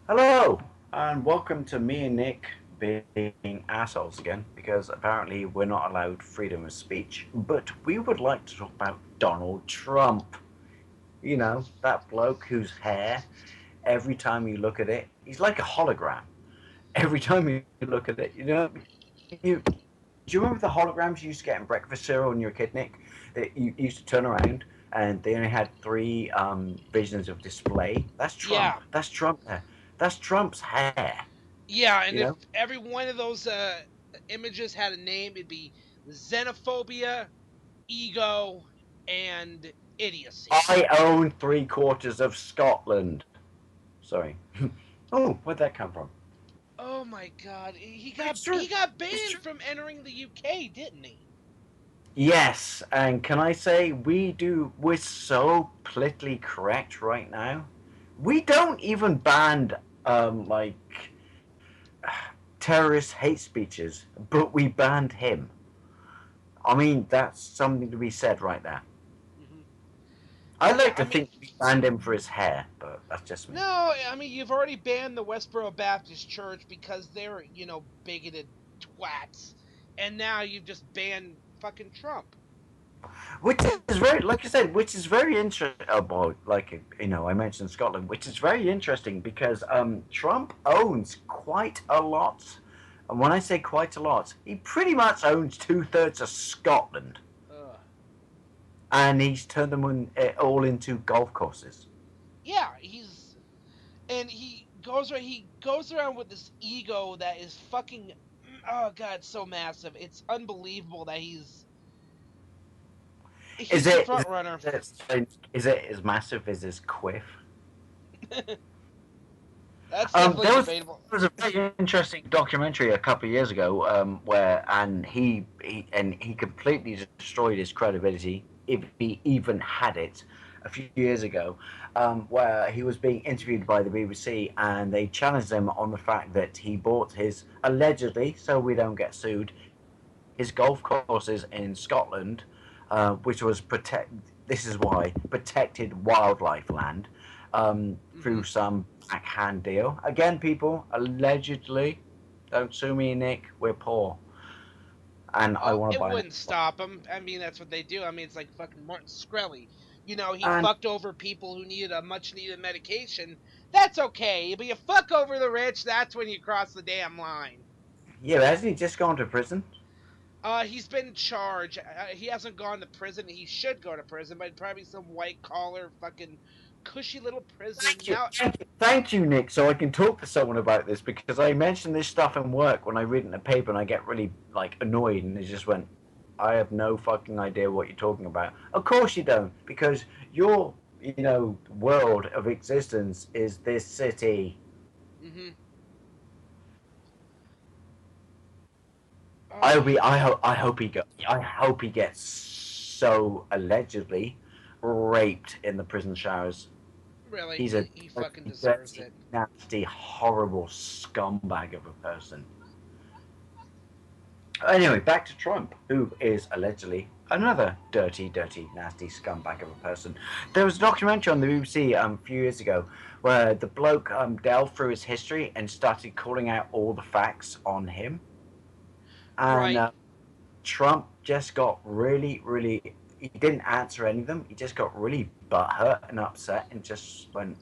Hello, and welcome to me and Nick being assholes again because apparently we're not allowed freedom of speech. But we would like to talk about Donald Trump. You know, that bloke whose hair, every time you look at it, he's like a hologram. Every time you look at it, do you remember the holograms you used to get in breakfast cereal when you were a kid, Nick? That you used to turn around and they only had three visions of display. That's Yeah, Trump. That's Trump there. That's Trump's hair. yeah, You and if know, every one of those images had a name, it'd be xenophobia, ego, and idiocy. I own three-quarters of Scotland. Sorry. Oh, where'd that come from? Oh my God, he got It's true. he got It's true. banned from entering the UK, didn't he? Yes, and can I say we're so politically correct right now. We don't even ban like terrorist hate speeches, but we banned him. I mean, that's something to be said right there. Hmm. I Yeah, like I to mean, think we banned him for his hair, but that's just me. no, I mean you've already banned the Westboro Baptist Church because they're bigoted twats, and now you've just banned fucking Trump. Which is very, like I said, which is very interesting about, like, I mentioned Scotland, which is very interesting because Trump owns quite a lot. And when I say quite a lot, he pretty much owns two-thirds of Scotland. Ugh. And he's turned them all into golf courses. Yeah, he goes around with this ego that is fucking oh god so massive. It's unbelievable that Is he's the it, is front runner. is it as massive as his quiff? That's definitely There was debatable. there was a very interesting documentary a couple of years ago where and he completely destroyed his credibility if he even had it a few years ago, where he was being interviewed by the BBC and they challenged him on the fact that he bought his allegedly, so we don't get sued, his golf courses in Scotland, which was protect. This is why protected wildlife land Hmm. through some backhand deal. Again, people allegedly. Don't sue me, Nick. We're poor, and I Oh, want to it buy an. wouldn't stop him. I mean, that's what they do. I mean, it's like fucking Martin Shkreli. He And fucked over people who needed a much needed medication. That's okay, but you fuck over the rich. That's when you cross the damn line. yeah, hasn't he just gone to prison? He's been charged. He hasn't gone to prison. He should go to prison, but probably some white collar, fucking cushy little prison. Thank you, Now, thank you, Nick. So I can talk to someone about this because I mention this stuff in work when I read it in the paper and I get really like annoyed and it just went. I have no fucking idea what you're talking about. Of course you don't, because your world of existence is this city. hmm I uh, hope he, I hope he gets so allegedly raped in the prison showers. really, He's a he fucking dirty, deserves dirty, it. nasty, horrible scumbag of a person. Anyway, back to Trump, who is allegedly another dirty, dirty, nasty scumbag of a person. There was a documentary on the BBC a few years ago where the bloke delved through his history and started calling out all the facts on him. And Right. Trump just got really, really. He didn't answer any of them. He just got really butthurt and upset and just went,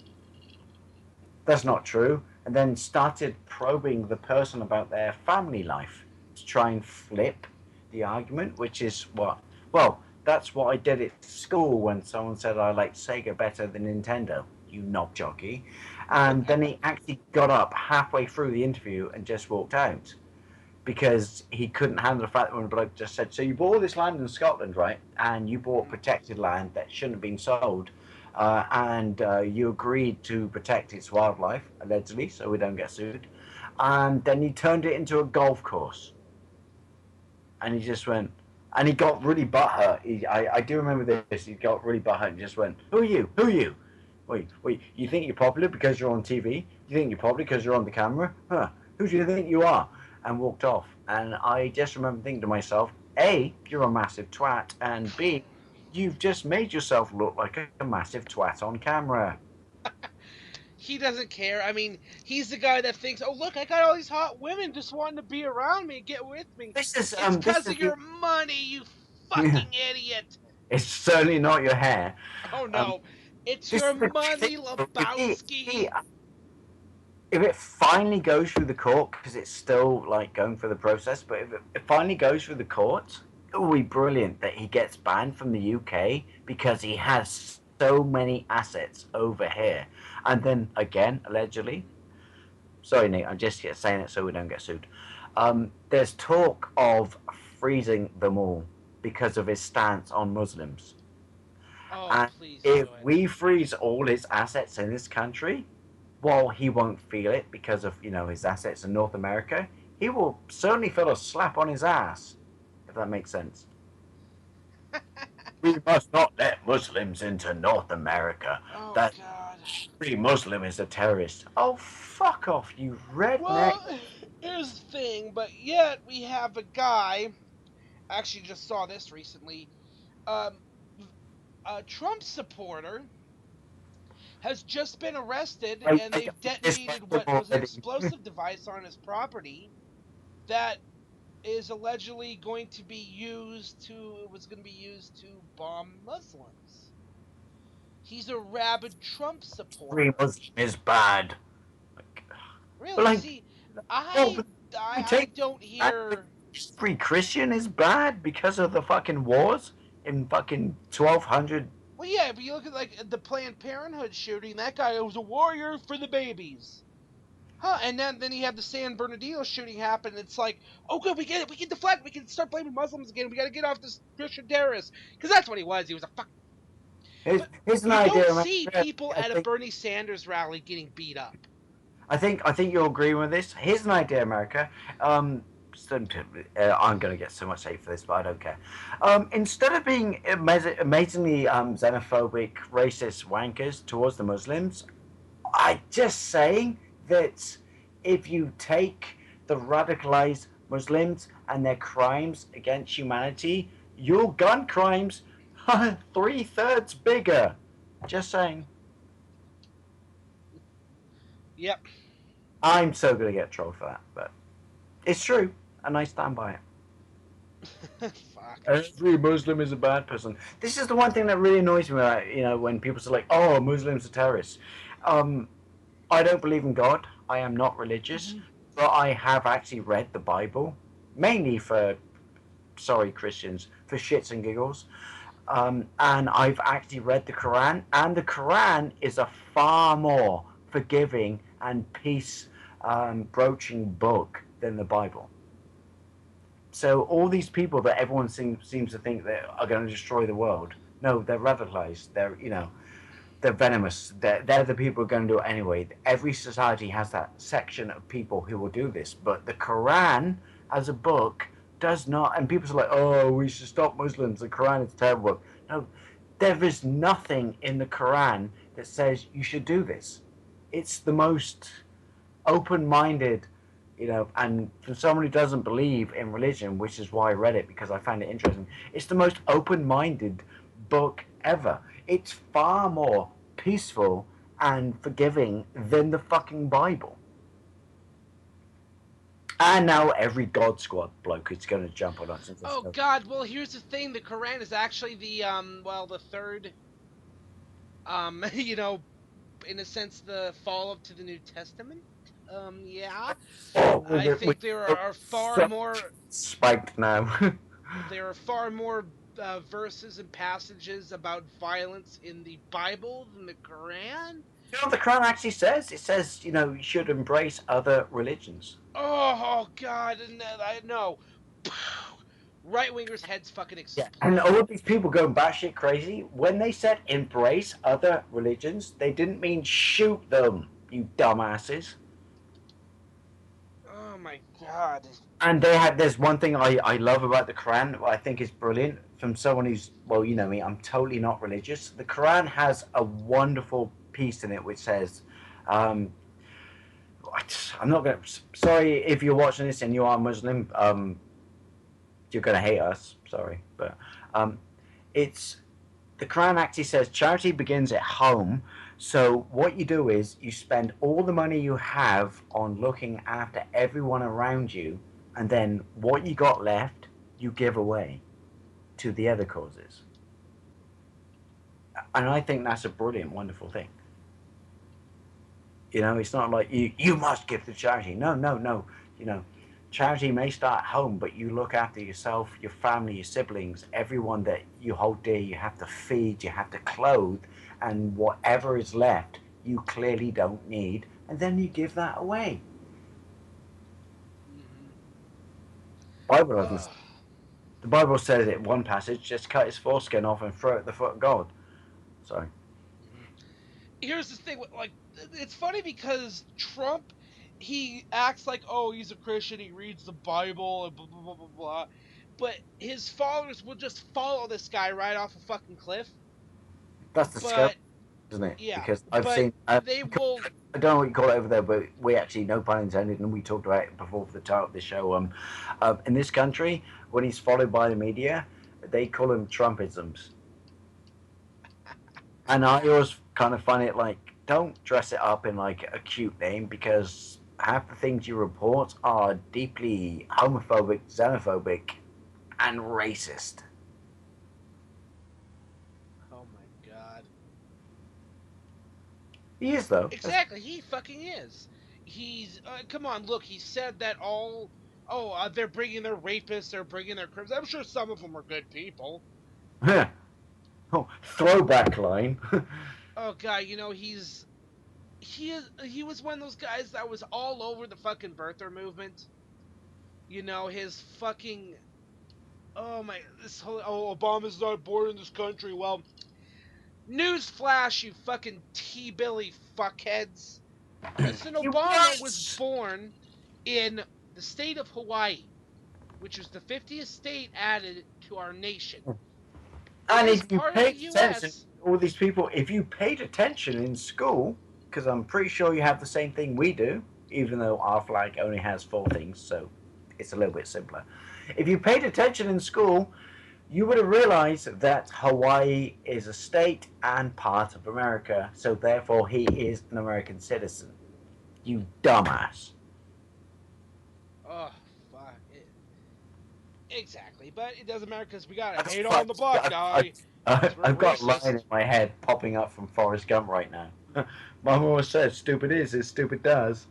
that's not true. And then started probing the person about their family life to try and flip the argument, which is what, well, that's what I did at school when someone said I liked Sega better than Nintendo, you knob jockey. And then he actually got up halfway through the interview and just walked out because he couldn't handle the fact that when a bloke just said, "So you bought all this land in Scotland, right? And you bought Mhm. protected land that shouldn't have been sold, and you agreed to protect its wildlife, allegedly, so we don't get sued. And then he turned it into a golf course, and he just went, and he got really butthurt. I do remember this. He got really butthurt and just went, "Who are you? Who are you? Wait, you think you're popular because you're on TV? You think you're popular because you're on the camera? Huh? Who do you think you are?" And walked off. And I just remember thinking to myself, A, you're a massive twat, and B, you've just made yourself look like a massive twat on camera. he doesn't care. I mean, he's the guy that thinks, "Oh, look, I got all these hot women just wanting to be around me and get with me." It's this because is of your money, you yeah, fucking idiot. it's certainly not your hair. Oh Um, no, it's this your is the thing. money, If Lebowski. it finally goes through the court, because it's still like going through the process, but if it finally goes through the court, it will be brilliant that he gets banned from the UK because he has so many assets over here. And then again, allegedly, sorry, Nate, I'm just saying it so we don't get sued. There's talk of freezing them all because of his stance on Muslims. Oh, And please do if it. we freeze all his assets in this country, while he won't feel it because of his assets in North America, he will certainly feel a slap on his ass, if that makes sense. We must not let Muslims into North America. Oh That God. every Muslim is a terrorist. Oh, fuck off, you redneck. Well, here's the thing, but yet we have a guy. I actually just saw this recently. Um, a Trump supporter has just been arrested, and I they've this detonated went what was an already. explosive device on his property that is allegedly going to be used to. It was going to be used to bomb Muslims. He's a rabid Trump Every supporter. Muslim is bad. Like, but Really? like, See, well, I but I, we I take don't that. hear. Every Christian is bad because of the fucking wars in fucking 1200. Well, yeah, but you look at like the Planned Parenthood shooting. That guy was a warrior for the babies, huh? And then you have the San Bernardino shooting happen. It's like, oh, good, we get it. We can deflect. We can start blaming Muslims again. We got to get off this Christian terrorist because that's what he was. He was a fuck. But Here's an you idea. don't America. see people I at a think Bernie Sanders rally getting beat up. I think you'll agree with this. Here's an idea, America. I'm going to get so much hate for this, but I don't care. Instead of being amazingly xenophobic, racist wankers towards the Muslims, I just saying that if you take the radicalized Muslims and their crimes against humanity, your gun crimes are 3/3 bigger. Just saying. Yep. I'm so gonna get trolled for that, but it's true, and I stand by it. Fuck. Every Muslim is a bad person. This is the one thing that really annoys me. When people say like, "Oh, Muslims are terrorists." Um, I don't believe in God. I am not religious, Mhm. but I have actually read the Bible, mainly for sorry Christians for shits and giggles. And I've actually read the Quran, and the Quran is a far more forgiving and peace broaching book than the Bible. So all these people that everyone seems to think that are going to destroy the world, no, they're radicalized. They're venomous. They're the people who are going to do it anyway. Every society has that section of people who will do this, but the Quran as a book does not. And people are like, "Oh, we should stop Muslims. The Quran is a terrible book." No, there is nothing in the Quran that says you should do this. It's the most open-minded, and for someone who doesn't believe in religion, which is why I read it because I found it interesting. It's the most open-minded book ever. It's far more peaceful and forgiving than the fucking Bible. And now every God Squad bloke is going to jump on us and just Oh go, God. Well, here's the thing. The Quran is actually the third in a sense, the follow-up to the New Testament. Yeah, "Oh, I we're think are far so more. spiked now." There are far more verses and passages about violence in the Bible than the Quran. You know what the Quran actually says? It says, you should embrace other religions. Oh God, and I know. Right wingers' heads fucking Yeah, and explode. all of these people going batshit crazy, when they said embrace other religions, they didn't mean shoot them, you dumbasses. Oh my God. And there's one thing I love about the Quran, what I think is brilliant, from someone who's, well, you know me, I'm totally not religious. The Quran has a wonderful piece in it which says, um, I'm not going to, sorry if you're watching this and you are Muslim, you're going to hate us, sorry, but um, it's the Quran actually says charity begins at home. So what you do is you spend all the money you have on looking after everyone around you, and then what you got left, you give away to the other causes. And I think that's a brilliant, wonderful thing. It's not like you must give to charity. No, no, no. You know, Charity may start at home, but you look after yourself, your family, your siblings, everyone that you hold dear. You have to feed, you have to clothe, and whatever is left, you clearly don't need, and then you give that away. Hmm. Bible doesn't. Ugh. The Bible says it one passage: just cut his foreskin off and throw it at the foot of God. So Mhm. Here's the thing, like it's funny because Trump, he acts like, oh, he's a Christian, he reads the Bible and blah blah blah blah blah, but his followers will just follow this guy right off a fucking cliff. that's the scary, But isn't it? yeah, Because I've but seen. they will. I don't know what you call it over there, but we actually, no pun intended, and we talked about it before for the title of the show. In this country, when he's followed by the media, they call him Trumpisms, and I always kind of find it like, don't dress it up in like a cute name because half the things you report are deeply homophobic, xenophobic, and racist. Oh my god. He is though. Exactly, he fucking is. He's come on, look. He said that all. Oh, they're bringing their rapists, they're bringing their criminals. I'm sure some of them are good people. Oh, throwback line. Oh god, he was one of those guys that was all over the fucking birther movement. His fucking oh my this whole Obama's not born in this country. Well, newsflash, you fucking T-Billy fuckheads. President He Obama was was. born in the state of Hawaii, which was the 50th state added to our nation. It And is if you part of the paid attention, U.S. all these people, if you paid attention in school, because I'm pretty sure you have the same thing we do, even though our flag only has four things, so it's a little bit simpler. If you paid attention in school, you would have realized that Hawaii is a state and part of America, so therefore he is an American citizen. You dumbass. Oh, fuck. Exactly. But it doesn't matter because we got a I've, hate on the black I've, guy I've, because we're I've got a line racist. in my head popping up from Forrest Gump right now. Mum always says, stupid is as stupid does.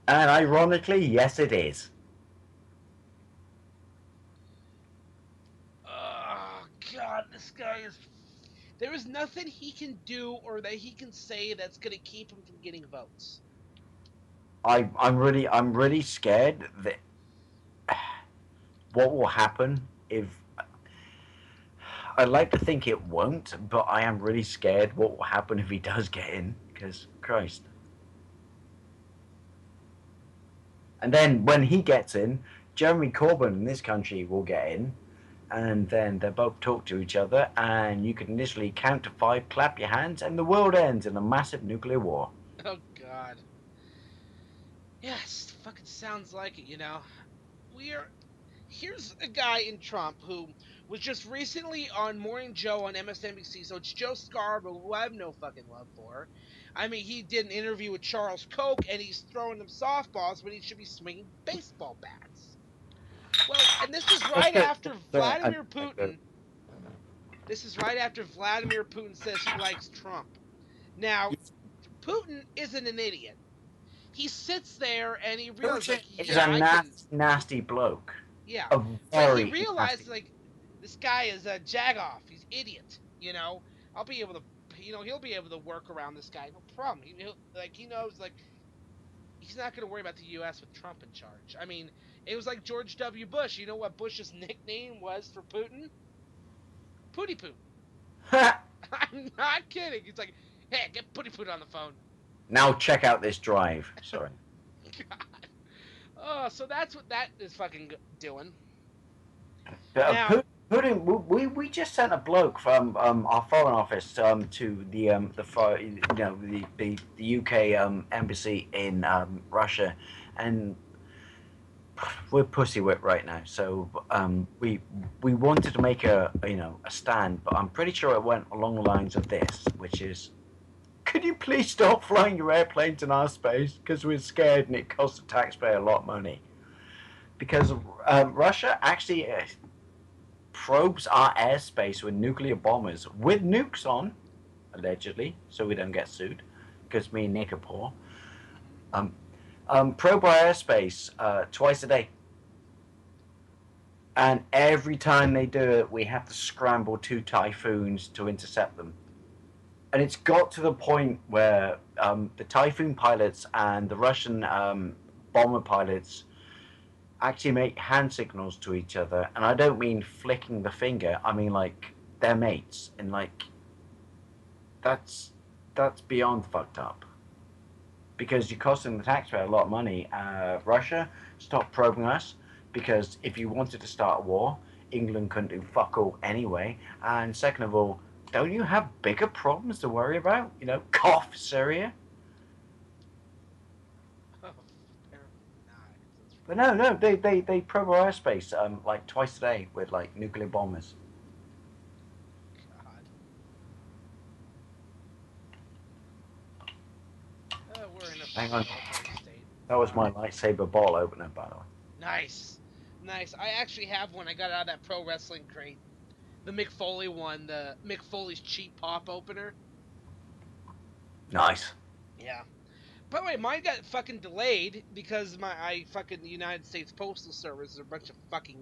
And ironically, yes, it is. Oh, God, this guy is. There is nothing he can do or that he can say that's going to keep him from getting votes. I'm really scared that what will happen if. I'd like to think it won't, but I am really scared what will happen if he does get in. Because Christ. And then when he gets in, Jeremy Corbyn in this country will get in, and then they both talk to each other, and you can initially count to five, clap your hands, and the world ends in a massive nuclear war. Oh, God. Yes, fucking sounds like it. We're. Here's a guy in Trump who was just recently on Morning Joe on MSNBC, so it's Joe Scarborough, who I have no fucking love for. I mean, he did an interview with Charles Koch, and he's throwing them softballs when he should be swinging baseball bats. Well, and this is Let's right go. after Sorry, Vladimir Putin. This is right after Vladimir Putin says he likes Trump. Now, Putin isn't an idiot. He sits there and he realizes, Putin like, is yeah, a I can. nasty, nasty bloke. Yeah, A but he very realized nasty. like this guy is a jagoff. He's idiot. I'll be able to. He'll be able to work around this guy. No problem. He knows like he's not going to worry about the U.S. with Trump in charge. I mean, it was like George W. Bush. You know what Bush's nickname was for Putin? Pooty Poot. I'm not kidding. He's like, hey, get Pooty Poot on the phone. Now check out this drive. Sorry. God. Oh, so that's what that is fucking doing. Uh, Now, Putin, we just sent a bloke from our foreign office to the UK embassy in Russia, and we're pussy whipped right now. So we wanted to make a stand, but I'm pretty sure it went along the lines of this, which is, could you please stop flying your airplanes in our space because we're scared and it costs the taxpayer a lot of money. Because Russia actually probes our airspace with nuclear bombers with nukes on, allegedly, so we don't get sued, because me and Nick are poor. Um, Probe our airspace twice a day. And every time they do it, we have to scramble two typhoons to intercept them. And it's got to the point where the typhoon pilots and the Russian bomber pilots actually make hand signals to each other. And I don't mean flicking the finger. I mean like they're mates, and like that's beyond fucked up. Because you're costing the taxpayer a lot of money. Russia, stop probing us, because if you wanted to start a war, England couldn't do fuck all anyway. And second of all, don't you have bigger problems to worry about? You know, cough, Syria. Apparently not. But no, no, they probe our airspace like twice a day with like nuclear bombers. God. We're in a Hang fucking on, military state. that was my lightsaber ball opener, by the way. Nice. Nice. I actually have one. I got out of that pro wrestling crate. The Mick Foley one, the Mick Foley's cheap pop opener. Nice. Yeah. By the way, mine got fucking delayed because I fucking the United States Postal Service are a bunch of fucking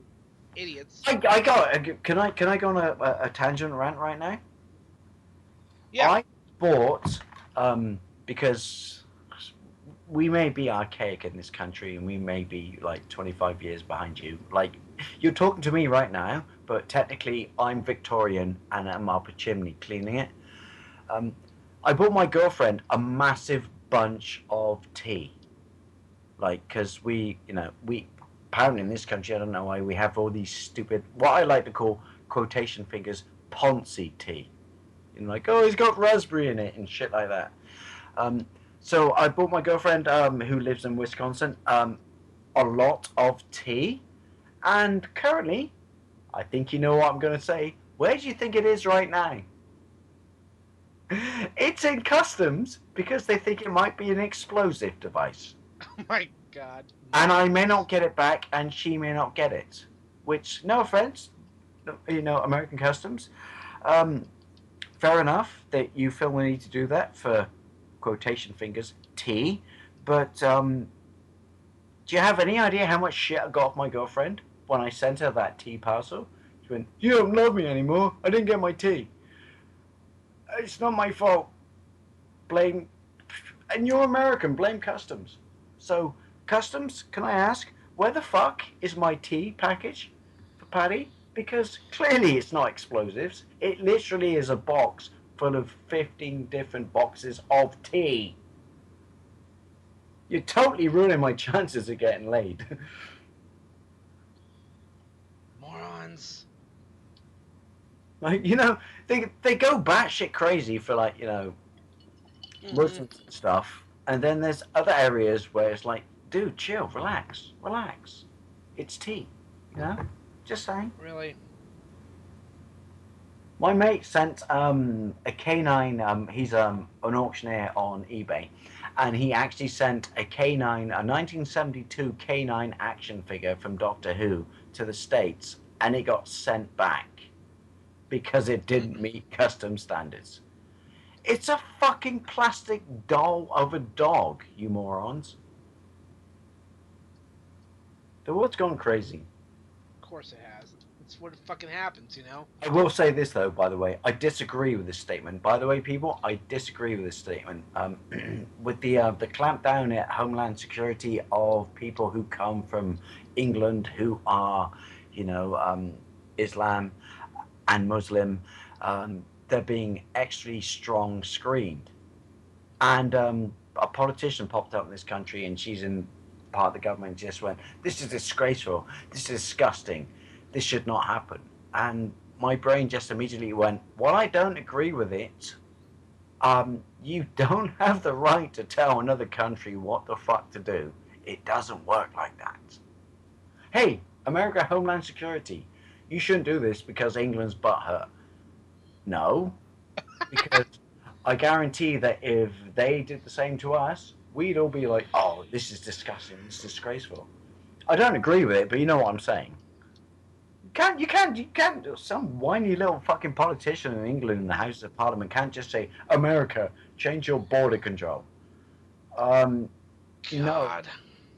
idiots. I got. Can I go on a tangent rant right now? Yeah. I bought because we may be archaic in this country and we may be like 25 years behind you. Like you're talking to me right now, but technically I'm Victorian and I'm up a chimney cleaning it. Um, I bought my girlfriend a massive bunch of tea, like because we apparently in this country, I don't know why, we have all these stupid, what I like to call quotation fingers, Ponzi tea. You know, like, oh, he's got raspberry in it and shit like that. Um, so I bought my girlfriend, who lives in Wisconsin, a lot of tea, and currently, I think you know what I'm going to say. Where do you think it is right now? It's in customs because they think it might be an explosive device. Oh my god. And I may not get it back, and she may not get it. Which, no offense, American customs. Um, Fair enough that you feel the need to do that for quotation fingers tea, but do you have any idea how much shit I got off my girlfriend when I sent her that tea parcel? She went, "You don't love me anymore. I didn't get my tea. It's not my fault. Blame, and you're American. Blame customs." So, customs, can I ask, where the fuck is my tea package for Patty? Because clearly it's not explosives. It literally is a box full of 15 different boxes of tea. You're totally ruining my chances of getting laid. Morons. Like, they go batshit crazy for like, Muslims and stuff. And then there's other areas where it's like, dude, chill, relax, relax. It's tea, Just saying. Really? My mate sent a canine. He's an auctioneer on eBay, and he actually sent a canine, a 1972 canine action figure from Doctor Who to the States, and it got sent back because it didn't meet custom standards. It's a fucking plastic doll of a dog, you morons. The world's gone crazy. Of course it has. It's what fucking happens, I will say this, though, by the way. I disagree with this statement. By the way, people, I disagree with this statement. With the clampdown at Homeland Security of people who come from England who are, Islam and Muslim, they're being extra strong screened. And a politician popped up in this country, and she's in part of the government, just went, "This is disgraceful. This is disgusting. This should not happen." And my brain just immediately went, "Well, I don't agree with it. You don't have the right to tell another country what the fuck to do. It doesn't work like that." hey, America Homeland Security, you shouldn't do this because England's butthurt. No, because I guarantee that if they did the same to us, we'd all be like, oh, this is disgusting, this is disgraceful. I don't agree with it, but you know what I'm saying. You can't. Some whiny little fucking politician in England in the House of Parliament can't just say, America, change your border control. Um, no, God.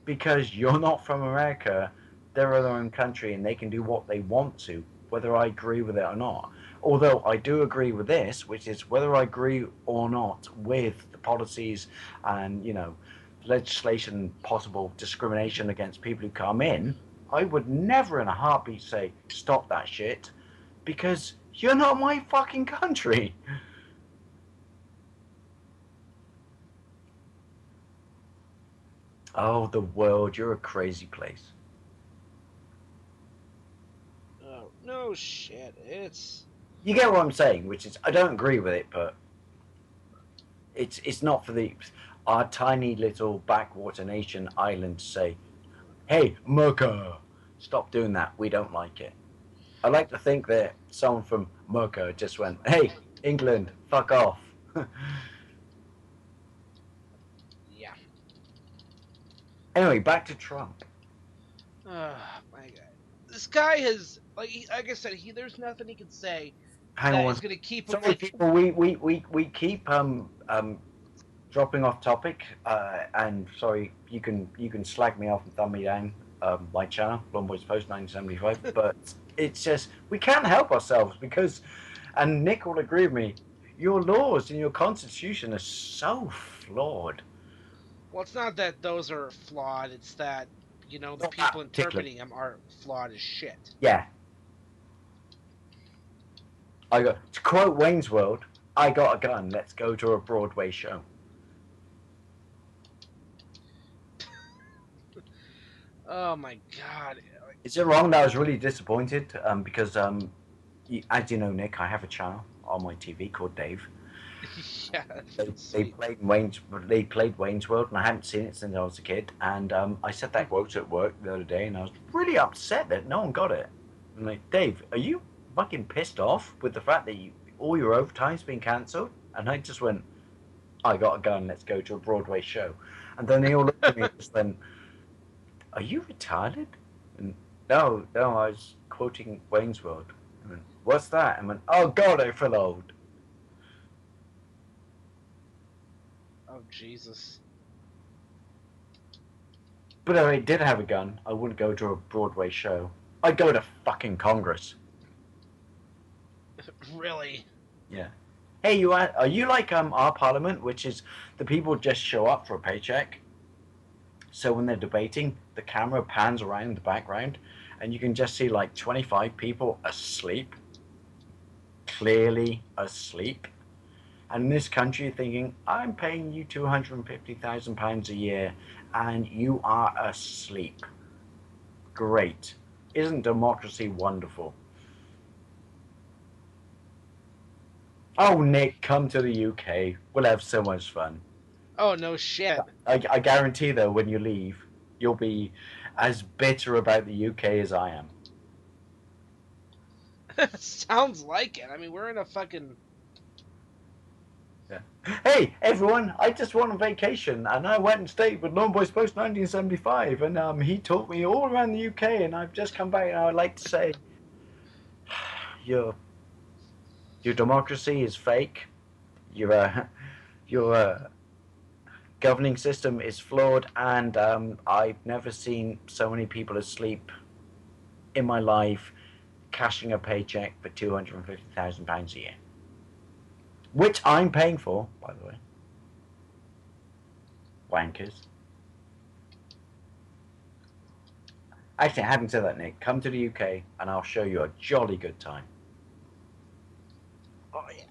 because you're not from America. They're their own country and they can do what they want to, whether I agree with it or not. Although I do agree with this, which is whether I agree or not with the policies and, legislation, possible discrimination against people who come in, I would never in a heartbeat say, stop that shit, because you're not my fucking country. Oh, the world, you're a crazy place. Oh, no shit. It's. You get what I'm saying, which is I don't agree with it, but it's not for the our tiny little backwater nation island to say, "Hey, America, stop doing that. We don't like it." I like to think that someone from America just went, "Hey, England, fuck off." Yeah. Anyway, back to Trump. Oh, my God. This guy has. Like I said, there's nothing he can say Hang that on. is going to keep him. Sorry, people. We keep dropping off topic, and sorry, you can slag me off and thumb me down. My channel, Blonde Boys Post 1975, but it's just we can't help ourselves because, and Nick will agree with me, your laws and your constitution are so flawed. Well, it's not that those are flawed. It's that the Not that people particularly. interpreting them are flawed as shit. Yeah, I got to quote Wayne's World. I got a gun. Let's go to a Broadway show. Oh my God. Is it wrong that I was really disappointed? Because as you know, Nick, I have a channel on my TV called Dave. Yeah, They, they sweet. played Wayne's World, and I hadn't seen it since I was a kid. And I said that quote at work the other day, and I was really upset that no one got it. I'm like, Dave, are you fucking pissed off with the fact that all your overtime's been cancelled? And I just went, I got a gun. Let's go to a Broadway show. And then they all looked at me and just went, are you retarded? And no, no, I was quoting Wayne's World. I went, what's that? I went, oh God, I feel old. Oh Jesus. But if I did have a gun, I wouldn't go to a Broadway show. I'd go to fucking Congress. Really? Yeah. Hey, are you like our Parliament, which is the people just show up for a paycheck? So when they're debating, the camera pans around in the background, and you can just see like 25 people asleep, clearly asleep. And in this country, you're thinking, I'm paying you £250,000 a year, and you are asleep. Great. Isn't democracy wonderful? Oh, Nick, come to the UK. We'll have so much fun. Oh no shit. I guarantee, though, when you leave, you'll be as bitter about the UK as I am. Sounds like it. I mean, we're in a fucking. Yeah. Hey, everyone, I just went on vacation and I went and stayed with Lone Boys Post 1975, and he taught me all around the UK, and I've just come back, and I'd like to say your your democracy is fake. Your governing system is flawed, and I've never seen so many people asleep in my life cashing a paycheck for £250,000 a year, which I'm paying for, by the way. Wankers. Actually, having said that, Nick, come to the UK and I'll show you a jolly good time. Oh yeah.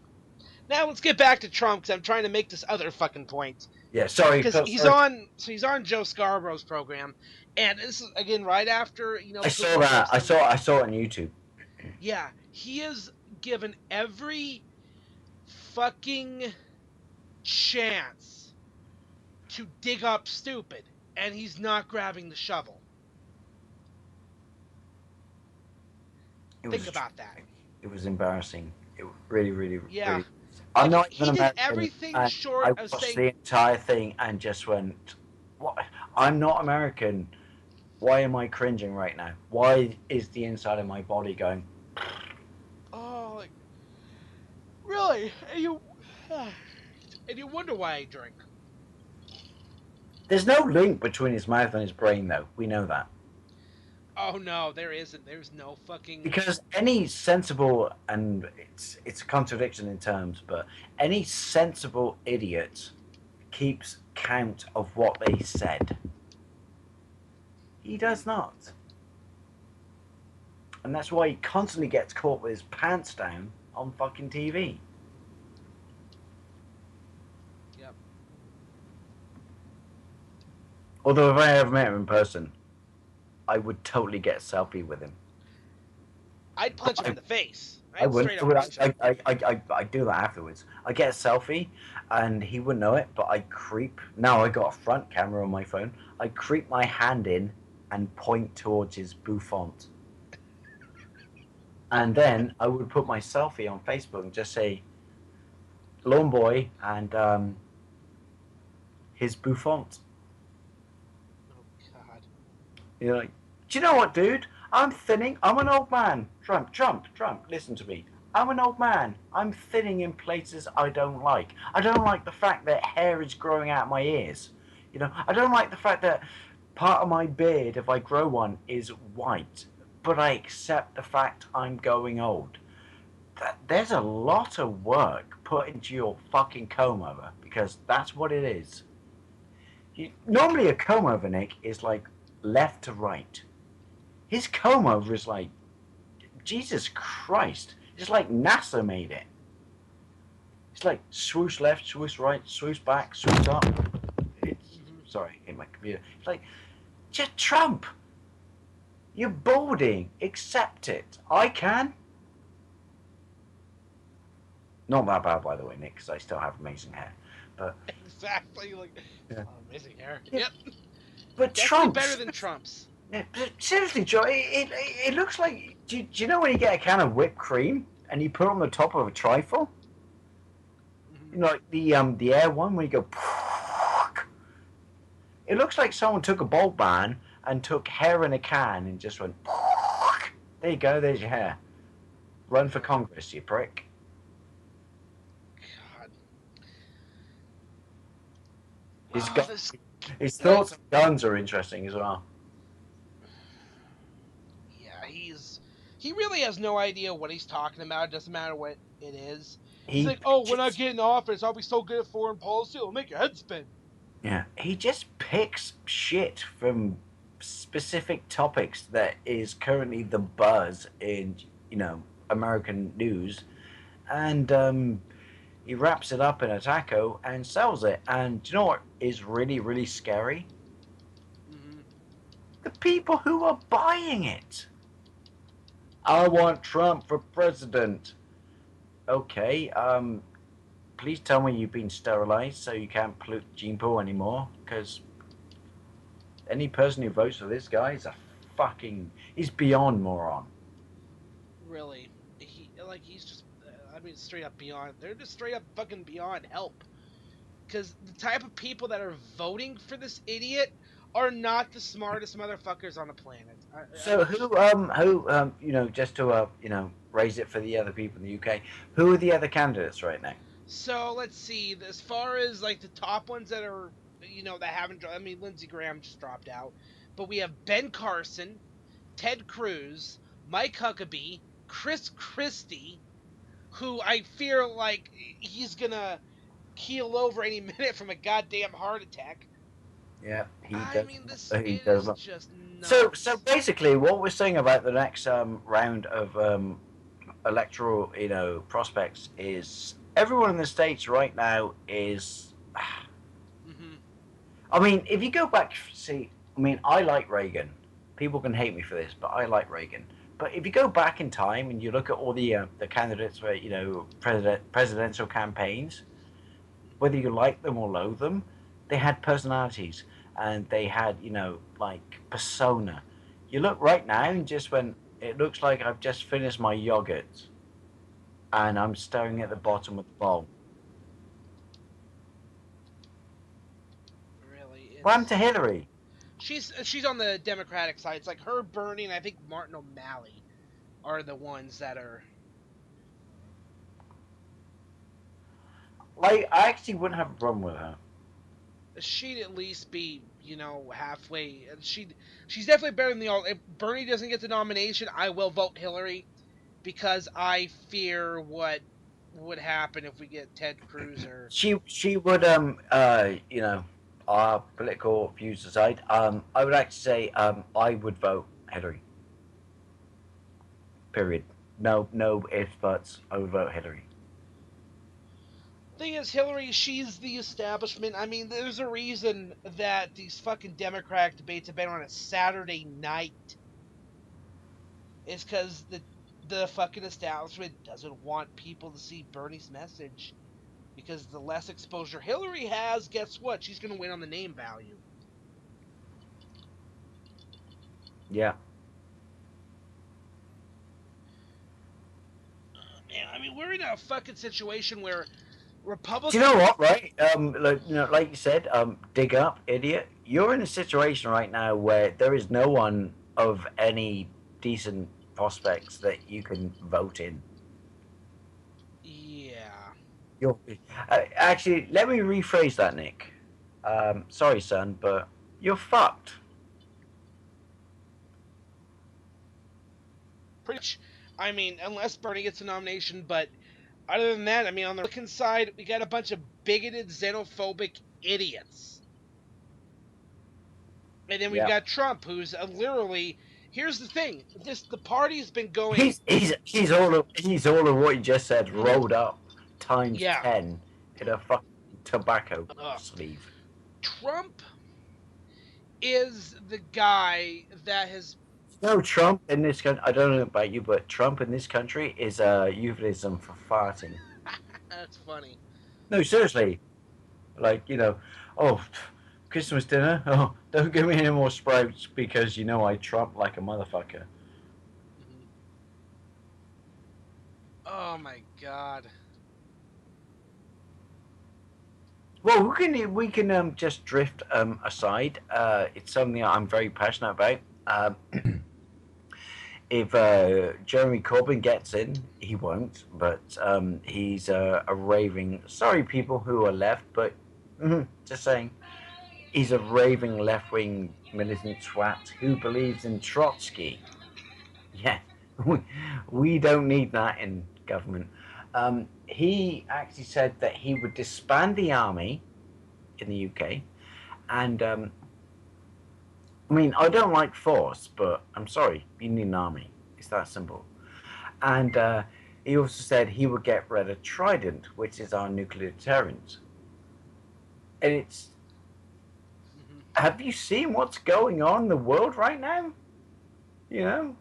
Now let's get back to Trump because I'm trying to make this other fucking point. Yeah, sorry. Because he's Sorry. on, so he's on Joe Scarborough's program, and this is again right after I saw that. I saw it on YouTube. Yeah, he is given every fucking chance to dig up stupid, and he's not grabbing the shovel. It Think was about that. it was embarrassing. It really, really, Yeah. really. I'm Like not even he did American, everything and I short of watched saying, the entire thing and just went, "What? I'm not American. Why am I cringing right now? Why is the inside of my body going?" "Oh, like really?" And you wonder why I drink. There's no link between his mouth and his brain, though. We know that. Oh no, there isn't. There's no fucking. Because any sensible, and it's a contradiction in terms, but any sensible idiot keeps count of what they said. He does not. And that's why he constantly gets caught with his pants down on fucking TV. Yep. Although if I ever met him in person, I would totally get a selfie with him. I'd punch him I, in the face. I I'd wouldn't. straight up punch him. I do that afterwards. I get a selfie, and he wouldn't know it, but I creep. Now I got a front camera on my phone. I creep my hand in and point towards his bouffant. And then I would put my selfie on Facebook and just say, "Lone boy," and his bouffant. Oh God. You're like, do you know what, dude? I'm thinning. I'm an old man. Trump, listen to me. I'm an old man. I'm thinning in places I don't like. I don't like the fact that hair is growing out my ears. You know, I don't like the fact that part of my beard, if I grow one, is white. But I accept the fact I'm going old. There's a lot of work put into your fucking comb over because that's what it is. Normally, a comb over, Nick, is like left to right. His comb over is like, Jesus Christ. It's like NASA made it. It's like swoosh left, swoosh right, swoosh back, swoosh up. It's sorry, in my computer. It's like, just Trump. You're balding. Accept it. I can. Not that bad, by the way, Nick, because I still have amazing hair. But Exactly. Like, yeah. oh, amazing hair. Yeah. Yep. But Definitely Trump. better than Trump's. Yeah, but seriously, Joe, it looks like. Do you know when you get a can of whipped cream and you put it on the top of a trifle? Mm-hmm. You know, like the air one when you go. It looks like someone took a bulb ban and took hair in a can and just went. There you go. There's your hair. Run for Congress, you prick. God. His Oh, gun, this. his Like, thoughts on guns are interesting as well. yeah, he really has no idea what he's talking about. It doesn't matter what it is. He's He like, oh, when I just get in office, I'll be so good at foreign policy, it'll make your head spin. Yeah, he just picks shit from specific topics that is currently the buzz in American news, and he wraps it up in a taco and sells it. And do you know what is really really scary? Mm-hmm. The people who are buying it. I want Trump for president. Okay, please tell me you've been sterilized so you can't pollute the gene pool anymore, because any person who votes for this guy is a he's beyond moron. Really, he's just. I mean, straight up beyond. They're just straight up fucking beyond help. Because the type of people that are voting for this idiot are not the smartest motherfuckers on the planet. So just to raise it for the other people in the UK, who are the other candidates right now? So let's see. As far as like the top ones that are, that haven't. I mean, Lindsey Graham just dropped out, but we have Ben Carson, Ted Cruz, Mike Huckabee, Chris Christie, who I fear like he's gonna keel over any minute from a goddamn heart attack. Yeah, he I does. mean, He it does is not. just So nuts. basically, what we're saying about the next round of electoral prospects is everyone in the states right now is. Mm-hmm. I mean, if you go back, see, I mean, I like Reagan. People can hate me for this, but I like Reagan. But if you go back in time and you look at all the candidates for presidential campaigns, whether you like them or loathe them, they had personalities and they had like persona. You look right now and just when it looks like I've just finished my yogurt, and I'm staring at the bottom of the bowl. Really, What happened it's to Hillary? she's on the Democratic side. It's like her, Bernie, and I think Martin O'Malley are the ones that are. Like, I actually wouldn't have a problem with her. She'd at least be, halfway. She's definitely better than the all. If Bernie doesn't get the nomination, I will vote Hillary because I fear what would happen if we get Ted Cruz or. She would our political views aside, I would actually say I would vote Hillary. Period. No ifs buts. I would vote Hillary. Thing is, Hillary, she's the establishment. I mean, there's a reason that these fucking Democratic debates have been on a Saturday night. It's because the fucking establishment doesn't want people to see Bernie's message. Because the less exposure Hillary has, guess what? She's going to win on the name value. Yeah. Man, I mean, we're in a fucking situation where Republicans. Do you know what? Right? Like you said, dig up, idiot. You're in a situation right now where there is no one of any decent prospects that you can vote in. Yeah. You're actually. Let me rephrase that, Nick. Sorry, son, but you're fucked. Pretty much. I mean, unless Bernie gets a nomination, but other than that, I mean, on the Republican side, we got a bunch of bigoted, xenophobic idiots. And then we've got Trump, who's literally. Here's the thing: the party's been going. He's all of what you just said rolled up times 10 in a fucking tobacco sleeve. Trump is the guy that has. No, Trump in this country. I don't know about you, but Trump in this country is a euphemism for farting. That's funny. No, seriously. Like, oh, Christmas dinner. Oh, don't give me any more sprouts because I Trump like a motherfucker. Oh my god. Well, we can just drift aside. It's something I'm very passionate about. If Jeremy Corbyn gets in, he won't, but he's a raving. Sorry, people who are left, but just saying, he's a raving left-wing militant twat who believes in Trotsky. Yeah, we don't need that in government. He actually said that he would disband the army in the UK, and I mean, I don't like force, but I'm sorry, you need an army. It's that simple. And he also said he would get rid of Trident, which is our nuclear deterrent. And it's... Have you seen what's going on in the world right now?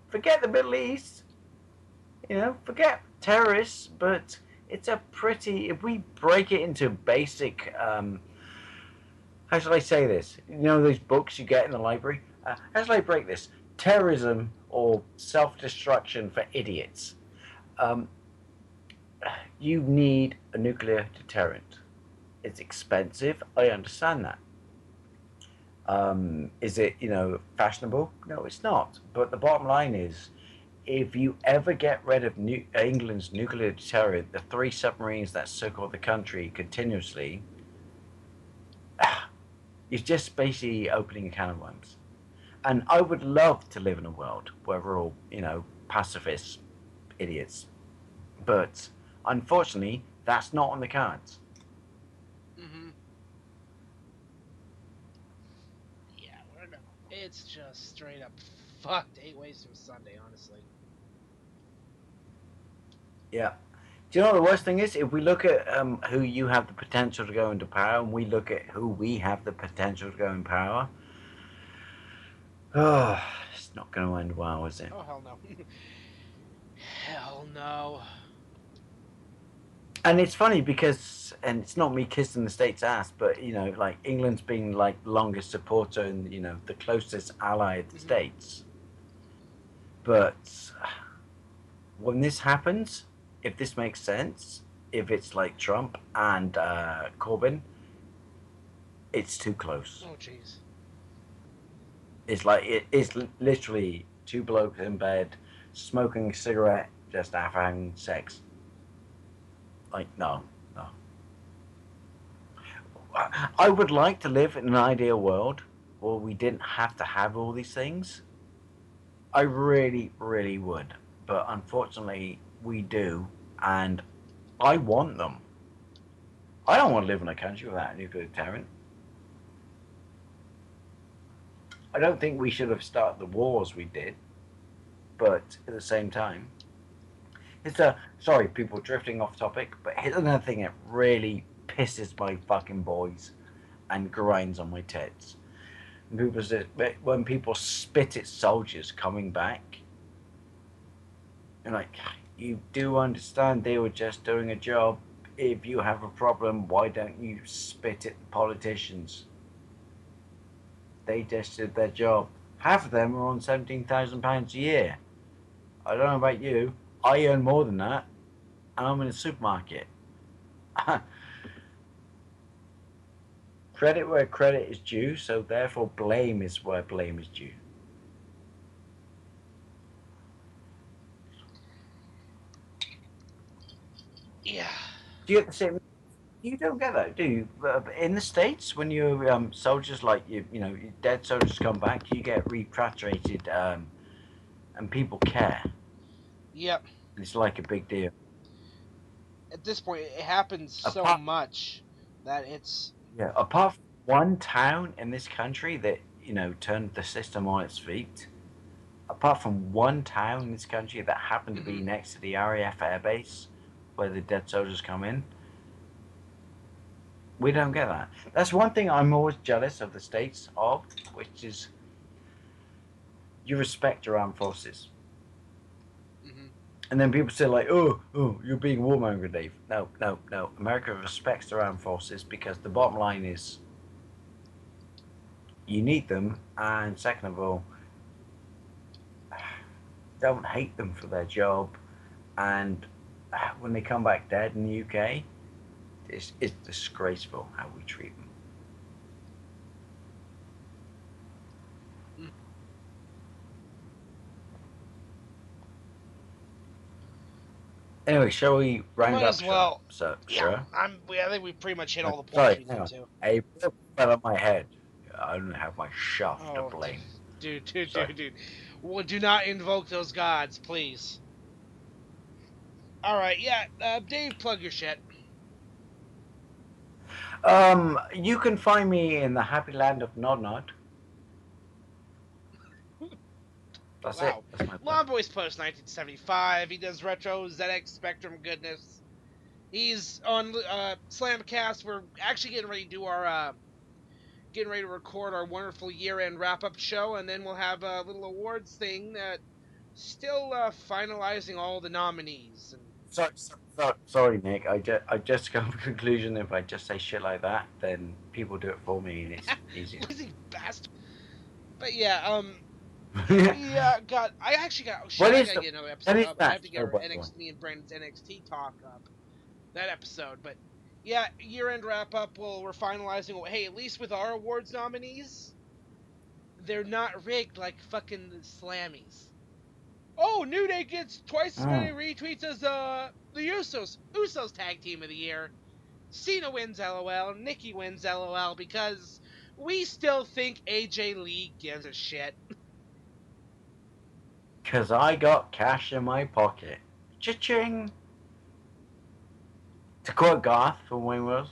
Forget the Middle East. Forget terrorists, but it's a pretty... If we break it into basic... how shall I say this? Those books you get in the library? How shall I break this? Terrorism or self-destruction for idiots. You need a nuclear deterrent. It's expensive. I understand that. Is it, fashionable? No, it's not. But the bottom line is, if you ever get rid of England's nuclear deterrent, the 3 submarines that circle the country continuously, it's just basically opening a can of worms. And I would love to live in a world where we're all, pacifists, idiots. But unfortunately, that's not on the cards. Yeah, it's just straight up fucked 8 ways to a Sunday, honestly. Yeah. Do you know what the worst thing is? If we look at who you have the potential to go into power, and we look at who we have the potential to go in power, it's not going to end well, is it? Oh, hell no. Hell no. And it's funny because, and it's not me kissing the state's ass, but, like England's been like longest supporter and, the closest ally of the states. But when this happens, if this makes sense, if it's like Trump and Corbyn, it's too close. Oh, jeez. It's like it's literally two blokes in bed smoking a cigarette just after having sex. Like no, no. I would like to live in an ideal world where we didn't have to have all these things. I really, really would, but unfortunately, we do, and I want them. I don't want to live in a country without a nuclear deterrent. I don't think we should have started the wars we did, but at the same time, it's a sorry, people drifting off topic, but here's another thing that really pisses my fucking boys and grinds on my tits. When people spit at soldiers coming back, and like, you do understand they were just doing a job. If you have a problem, why don't you spit at the politicians? They just did their job. Half of them are on £17,000 a year. I don't know about you. I earn more than that, and I'm in a supermarket. Credit where credit is due, so therefore blame is where blame is due. Yeah. Do you get the same? You don't get that, do you? In the States, when you soldiers like you know, dead soldiers come back, you get repatriated, and people care. Yep. It's like a big deal. At this point, it happens so Apart, much that it's. yeah, apart from one town in this country that turned the system on its feet. Apart from one town in this country that happened to be next to the RAF airbase, where the dead soldiers come in, we don't get that. That's one thing I'm always jealous of the States of, which is you respect your armed forces. Mm-hmm. And then people say like, oh, you're being warmonger, Dave. No, no, no. America respects their armed forces because the bottom line is you need them, and second of all, don't hate them for their job. And when they come back dead in the UK, it's disgraceful how we treat them. Anyway, shall we round Might up? as well. So, Yeah. sure. I think we pretty much hit all the points Sorry, we hang need on. to. A bullet fell on my head. I don't have my shaft to blame. Dude. Well, do not invoke those gods, please. All right, yeah. Dave, plug your shit. You can find me in the happy land of Nod Nod. That's it. Wow. That's my Lawn plug. Boys Post 1975. He does retro ZX Spectrum goodness. He's on Slamcast. We're actually getting ready to do our getting ready to record our wonderful year-end wrap-up show, and then we'll have a little awards thing that still finalizing all the nominees. And Sorry, Nick. I just come to the conclusion if I just say shit like that, then people do it for me and it's easier. lazy bastard. But yeah, I actually got. Oh shit! What I is gotta the get another when episode is up. I that have to get show, our by the way? me and Brandon's NXT talk up. That episode, but yeah, year-end wrap-up. Well, we're finalizing. Hey, at least with our awards nominees, they're not rigged like fucking the Slammies. Oh, New Day gets twice as many retweets as the Usos. Usos tag team of the year. Cena wins LOL. Nikki wins LOL because we still think AJ Lee gives a shit. Because I got cash in my pocket. Cha-ching! To quote Garth from Wayneworld,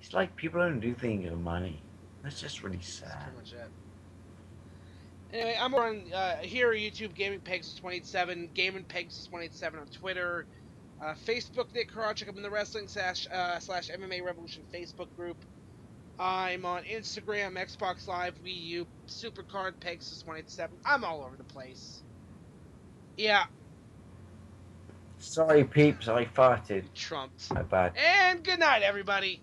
it's like people don't do things for money. That's just really sad. That's pretty much it. Anyway, I'm on here YouTube Gaming Pegs 27, Gaming Pegs 27 on Twitter, Facebook Nick Karachik. I'm in the Wrestling slash MMA Revolution Facebook group. I'm on Instagram, Xbox Live, Wii U, Supercard Pegs 27. I'm all over the place. Yeah. Sorry, peeps, I farted. Trumped. My bad. And good night, everybody.